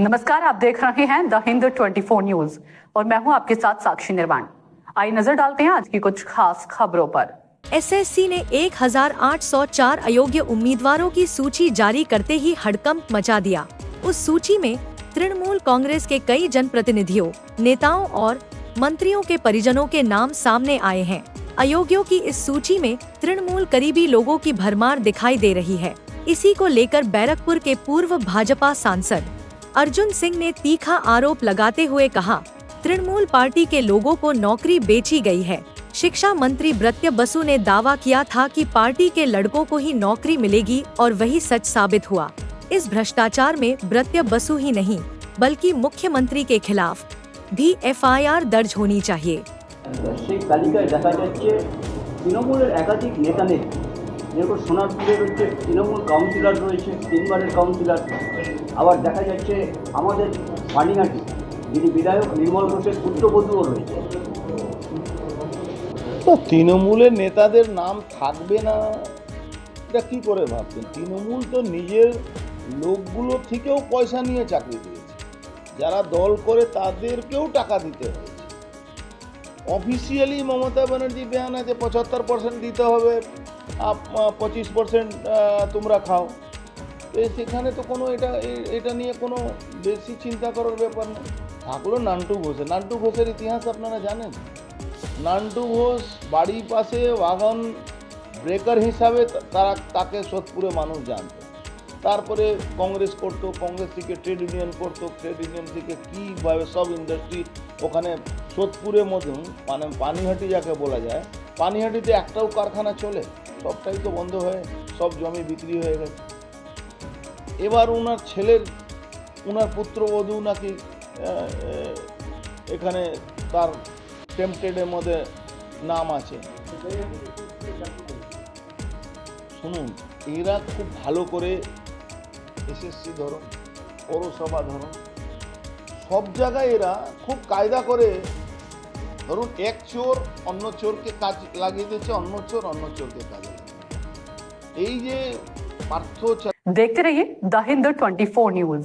नमस्कार, आप देख रहे हैं द हिंद 24 न्यूज और मैं हूं आपके साथ साक्षी निर्वाण। आइए नजर डालते हैं आज की कुछ खास खबरों पर। एसएससी ने 1804 अयोग्य उम्मीदवारों की सूची जारी करते ही हड़कंप मचा दिया। उस सूची में तृणमूल कांग्रेस के कई जनप्रतिनिधियों, नेताओं और मंत्रियों के परिजनों के नाम सामने आए हैं। अयोग्यों की इस सूची में तृणमूल करीबी लोगों की भरमार दिखाई दे रही है। इसी को लेकर बैरकपुर के पूर्व भाजपा सांसद अर्जुन सिंह ने तीखा आरोप लगाते हुए कहा, तृणमूल पार्टी के लोगों को नौकरी बेची गई है। शिक्षा मंत्री ब्रत्य बसु ने दावा किया था कि पार्टी के लड़कों को ही नौकरी मिलेगी और वही सच साबित हुआ। इस भ्रष्टाचार में ब्रत्य बसु ही नहीं बल्कि मुख्यमंत्री के खिलाफ भी एफआईआर दर्ज होनी चाहिए। তৃণমূলের একাধিক নেতা নেত্রী যেরকম সোনারপুরে রয়েছে তৃণমূল কাউন্সিলর রয়েছে, 3 বারের কাউন্সিলর। আবার দেখা যাচ্ছে আমাদের পানিহাটি যিনি বিধায়ক নির্মল ঘোষের পুত্রবধূও রয়েছে। তো তৃণমূলের নেতাদের নাম থাকবে না এটা কি করে ভাবছেন? তৃণমূল তো নিজের লোকগুলো থেকেও পয়সা নিয়ে চাকরি দিয়েছে, যারা দল করে তাদেরকেও টাকা দিতে হয়েছে। অফিসিয়ালি মমতা ব্যানার্জি বয়ান আছে 75% দিতে হবে, 25% তোমরা খাও। তো সেখানে তো কোনো এটা নিয়ে কোনো বেশি চিন্তা করার ব্যাপার নেই। থাকলো নান্টু ঘোষের। নান্টু ঘোষের ইতিহাস আপনারা জানেন। নান্টু ঘোষ বাড়ির পাশে ওয়াগন ব্রেকার হিসাবে তাকে সোদপুরে মানুষ জানত। তারপরে কংগ্রেস করতো, কংগ্রেস থেকে ট্রেড ইউনিয়ন করতো, ট্রেড ইউনিয়ন থেকে কীভাবে সব ইন্ডাস্ট্রি ওখানে সোদপুরের মতন, মানে পানিহাটি যাকে বলা যায়, পানিহাটিতে একটাও কারখানা চলে, সবটাই তো বন্ধ হয়ে সব জমি বিক্রি হয়ে গেছে। এবার ওনার ছেলের, ওনার পুত্রবধূ নাকি এখানে তার টেম্পটেডের মধ্যে নাম আছে। শুনুন, এরা খুব ভালো করে এসএসসি ধরুন, পৌরসভা ধরুন, সব জায়গায় এরা খুব কায়দা করে ধরুন এক চোর অন্য চোরকে কাজ লাগিয়ে দিচ্ছে, অন্য চোর অন্য চোরকে কাজে লাগিয়ে। এই যে পার্থ। देखते रहिए द हिंद 24 न्यूज।